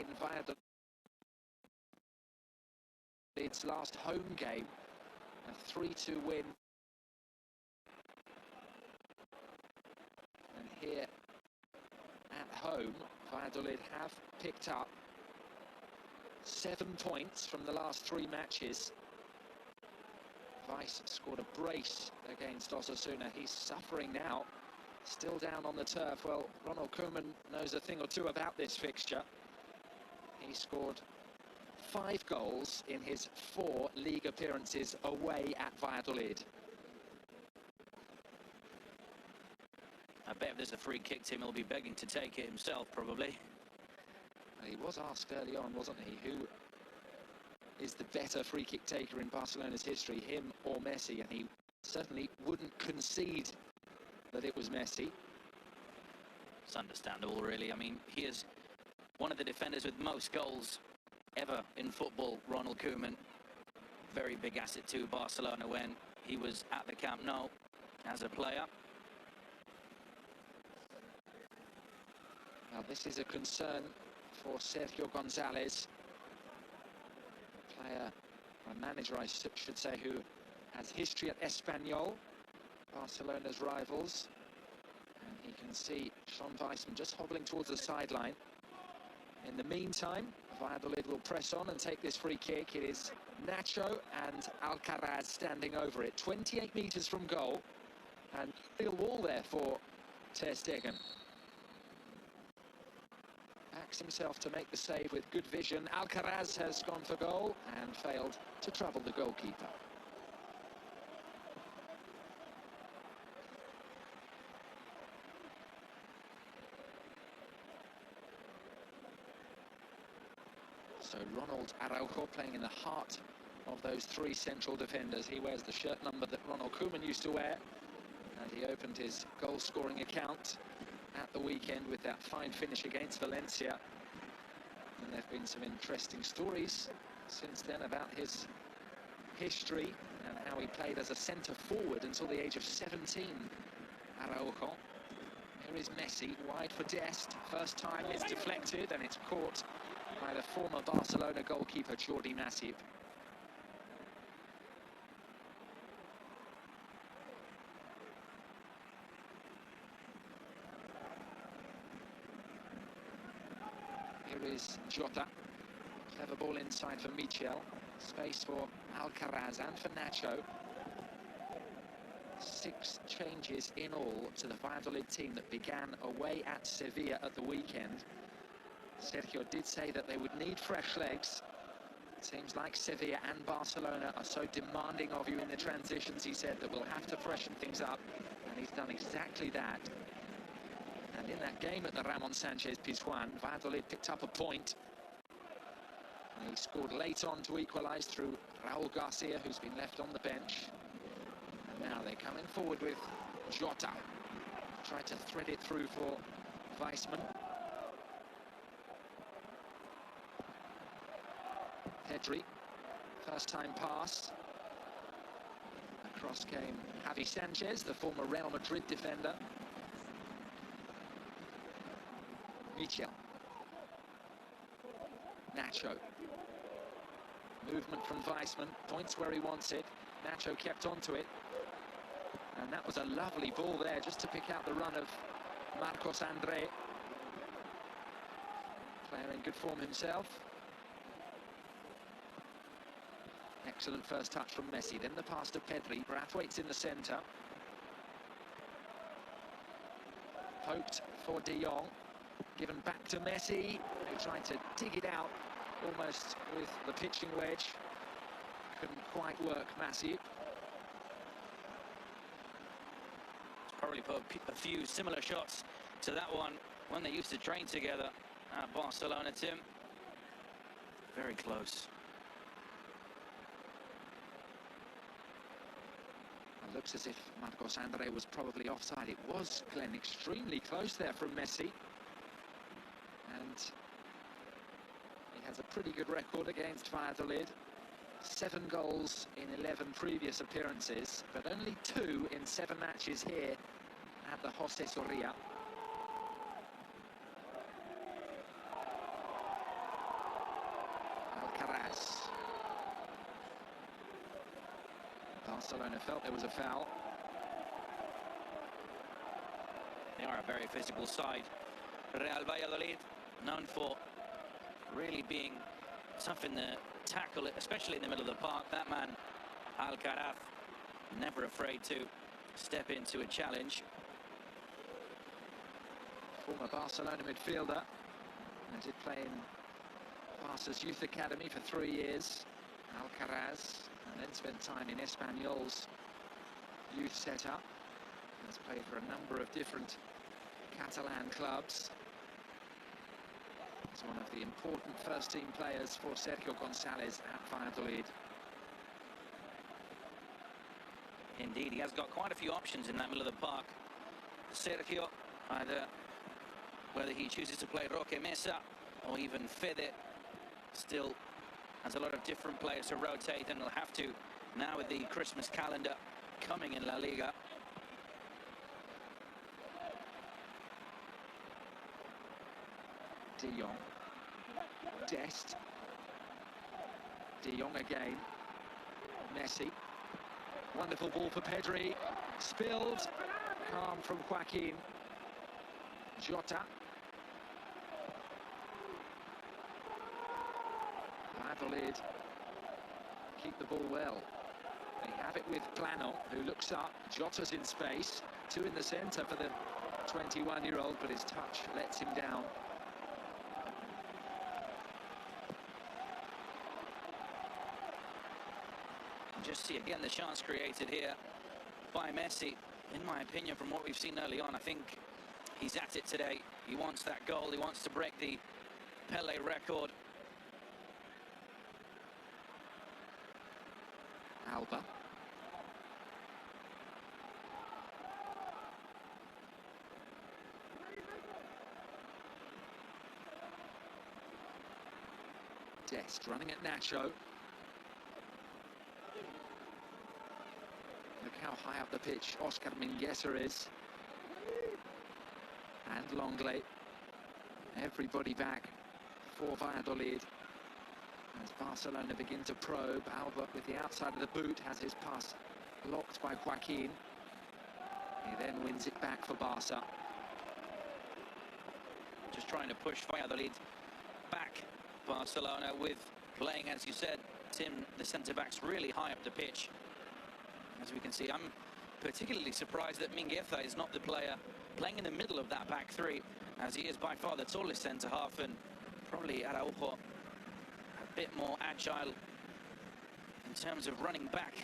in Valladolid's last home game, a 3-2 win. And here at home, Valladolid have picked up 7 points from the last 3 matches. Weiss scored a brace against Osasuna. He's suffering now, still down on the turf. Well, Ronald Koeman knows a thing or two about this fixture. He scored 5 goals in his 4 league appearances away at Valladolid. I bet if there's a free kick to him, he'll be begging to take it himself, probably. He was asked early on, wasn't he, who is the better free kick taker in Barcelona's history, him or Messi, and he certainly wouldn't concede that it was Messi. It's understandable, really. I mean, he is one of the defenders with most goals ever in football, Ronald Koeman. Very big asset to Barcelona when he was at the Camp Nou as a player. Now, this is a concern for Sergio González, player, a manager I should say, who has history at Espanyol, Barcelona's rivals. And he can see Sean Weissman just hobbling towards the sideline. In the meantime, Valladolid will press on and take this free kick. It is Nacho and Alcaraz standing over it, 28 metres from goal, and real wall there for Ter Stegen. Backs himself to make the save with good vision. Alcaraz has gone for goal and failed to trouble the goalkeeper. So Ronald Araujo playing in the heart of those 3 central defenders. He wears the shirt number that Ronald Koeman used to wear, and he opened his goal-scoring account at the weekend with that fine finish against Valencia. And there have been some interesting stories since then about his history and how he played as a centre-forward until the age of 17, Araujo. Here is Messi, wide for Dest. First time it's deflected and it's caught by the former Barcelona goalkeeper, Jordi Masip. Here is Jota. Clever ball inside for Michel. Space for Alcaraz and for Nacho. 6 changes in all to the Valladolid team that began away at Sevilla at the weekend. Sergio did say that they would need fresh legs. It seems like Sevilla and Barcelona are so demanding of you in the transitions, he said, that we'll have to freshen things up, and he's done exactly that. And in that game at the Ramon Sanchez Pizjuan, Valladolid picked up a point. And he scored late on to equalise through Raúl Garcia, who's been left on the bench. And now they're coming forward with Jota. Tried to thread it through for Weissman. Pedri, first time pass. Across came Javi Sanchez, the former Real Madrid defender. Michel. Nacho. Movement from Weissman, points where he wants it. Nacho kept onto it. And that was a lovely ball there, just to pick out the run of Marcos André. Player in good form himself. Excellent first touch from Messi, then the pass to Pedri. Braithwaite's in the centre. Poked for De Jong. Given back to Messi, who tried to dig it out almost with the pitching wedge. Couldn't quite work, Masip. Probably put a few similar shots to that one when they used to train together at Barcelona, Tim. Very close. It looks as if Marcos André was probably offside. It was, Glenn, extremely close there from Messi. And he has a pretty good record against Valladolid. 7 goals in 11 previous appearances, but only 2 in 7 matches here at the José Zorrilla. Barcelona felt there was a foul. They are a very physical side. Real Valladolid, known for really being tough in the tackle, especially in the middle of the park. That man, Alcaraz, never afraid to step into a challenge. Former Barcelona midfielder. I did play in Barca's youth academy for 3 years, Alcaraz, and then spent time in Espanyol's youth setup. Has played for a number of different Catalan clubs. He's one of the important first-team players for Sergio González at Valladolid. Indeed, he has got quite a few options in that middle of the park. Sergio, either whether he chooses to play Roque Mesa or even Fede, still has a lot of different players to rotate, and he'll have to now with the Christmas calendar coming in La Liga. De Jong, Dest, De Jong again, Messi, wonderful ball for Pedri, spilled, calm from Joaquin, Jota, Valladolid keep the ball well. They have it with Plano, who looks up, Jota's in space, 2 in the centre for the 21-year-old, but his touch lets him down. Just see again the chance created here by Messi. In my opinion, from what we've seen early on, I think he's at it today. He wants that goal. He wants to break the Pele record. Alba. Dest running at Nacho. Look how high up the pitch Oscar Mingueza is. And Longley. Everybody back for Valladolid. As Barcelona begin to probe, Alba with the outside of the boot has his pass blocked by Joaquin. He then wins it back for Barca. Just trying to push Valladolid back. Barcelona with playing, as you said, Tim, the centre-backs really high up the pitch. As we can see, I'm particularly surprised that Mingueza is not the player playing in the middle of that back three, as he is by far the tallest centre-half, and probably Araujo a bit more agile in terms of running back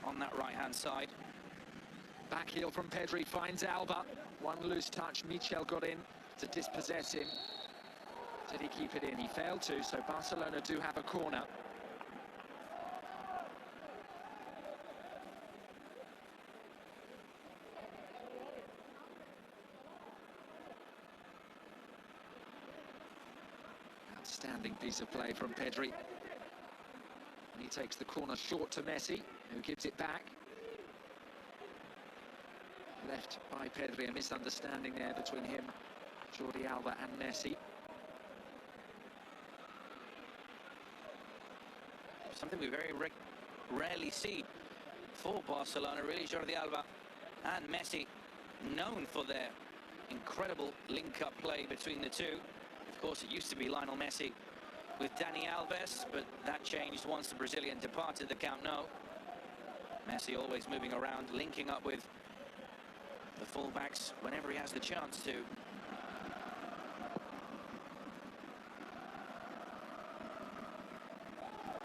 on that right-hand side. Back heel from Pedri finds Alba. One loose touch, Michel got in to dispossess him. Did he keep it in? He failed to, so Barcelona do have a corner. Outstanding piece of play from Pedri. And he takes the corner short to Messi, who gives it back. Left by Pedri, a misunderstanding there between him, Jordi Alba and Messi. Something we very rarely see for Barcelona, really. Jordi Alba and Messi, known for their incredible link-up play between the two. Of course, it used to be Lionel Messi with Dani Alves, but that changed once the Brazilian departed the Camp Nou. Messi always moving around, linking up with the fullbacks whenever he has the chance to.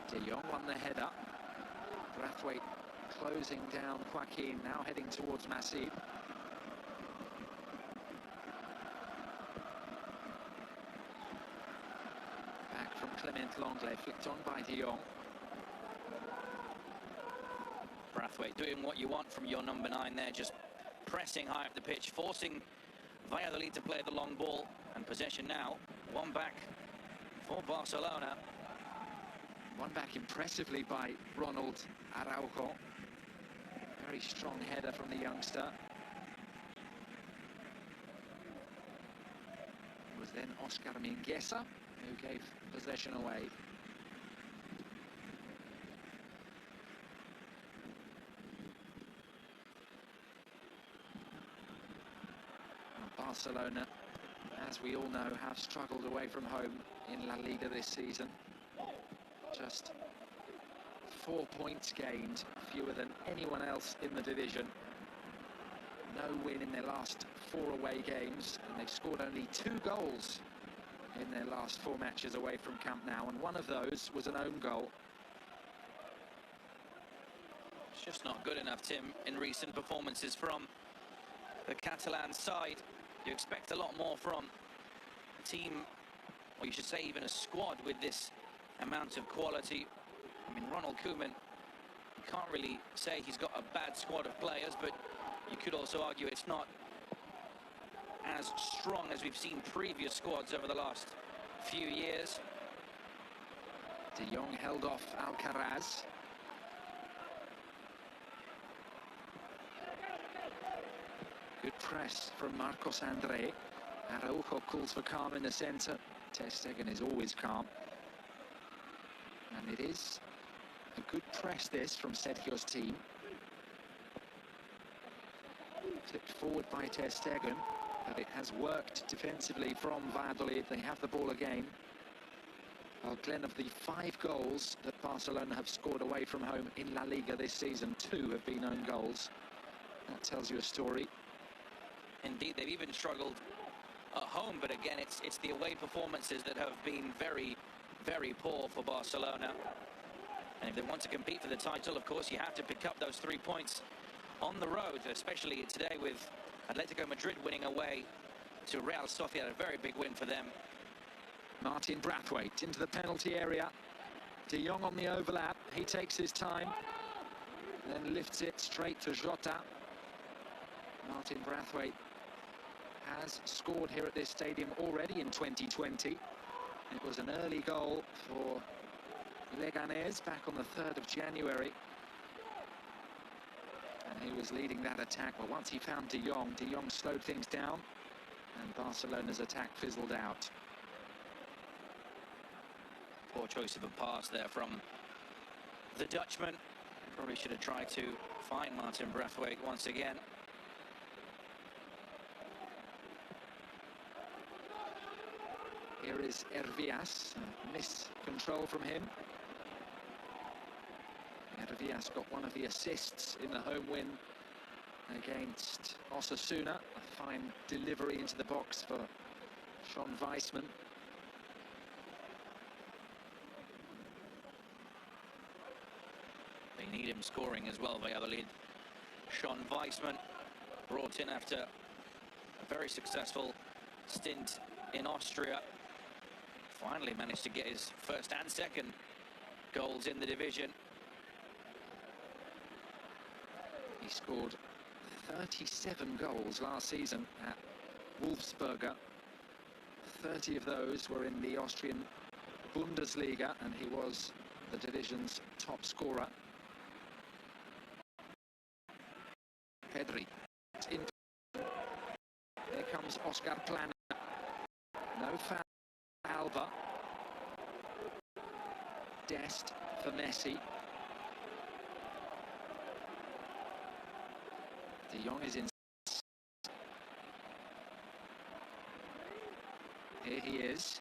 De Jong on the header. Braithwaite closing down Joaquin, now heading towards Masip. Back from Clement Longley, flicked on by De Jong. Braithwaite doing what you want from your number 9 there, just pressing high up the pitch, forcing Valladolid to play the long ball, and possession now. One back for Barcelona. One back impressively by Ronald Araujo. Very strong header from the youngster. It was then Oscar Mingueza who gave possession away. Barcelona, as we all know, have struggled away from home in La Liga this season. Just 4 points gained, fewer than anyone else in the division. No win in their last 4 away games, and they've scored only 2 goals in their last 4 matches away from Camp Nou, and one of those was an own goal. It's just not good enough, Tim, in recent performances from the Catalan side. You expect a lot more from a team, or you should say even a squad with this amount of quality. I mean, Ronald Koeman, you can't really say he's got a bad squad of players, but you could also argue it's not as strong as we've seen previous squads over the last few years. De Jong held off Alcaraz. Good press from Marcos André. Araujo calls for calm in the centre. Ter Stegen is always calm. And it is a good press, this, from Sergio's team. Flipped forward by Ter Stegen, but it has worked defensively from Valladolid. They have the ball again. Well, Glenn, of the 5 goals that Barcelona have scored away from home in La Liga this season, 2 have been own goals. That tells you a story. Indeed, they've even struggled at home, but again, it's the away performances that have been very, very poor for Barcelona. And if they want to compete for the title, of course, you have to pick up those 3 points on the road, especially today with Atletico Madrid winning away to Real Sociedad, a very big win for them. Martin Braithwaite into the penalty area. De Jong on the overlap. He takes his time, then lifts it straight to Jota. Martin Braithwaite has scored here at this stadium already in 2020. It was an early goal for Leganés back on the 3rd of January. And he was leading that attack, but once he found De Jong slowed things down, and Barcelona's attack fizzled out. Poor choice of a pass there from the Dutchman. Probably should have tried to find Martin Braithwaite once again. Here is Hervías, miscontrol from him. Hervías got one of the assists in the home win against Osasuna. A fine delivery into the box for Sean Weissman. They need him scoring as well, Valladolid. Sean Weissman, brought in after a very successful stint in Austria. Finally managed to get his first and second goals in the division. He scored 37 goals last season at Wolfsberger. 30 of those were in the Austrian Bundesliga, and he was the division's top scorer. Pedri. In. Here comes Oscar Plana. No foul. Alba. Dest for Messi. De Jong is in. Here he is.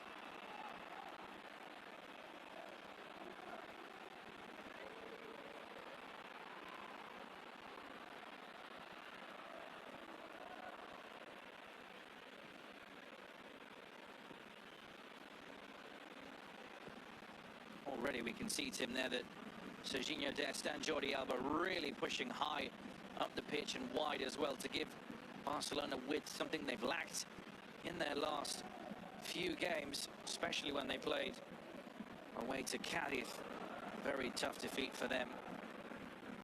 Already we can see, Tim, there that Serginho Dest and Jordi Alba really pushing high up the pitch and wide as well to give Barcelona width, something they've lacked in their last few games, especially when they played away to Cadiz. Very tough defeat for them.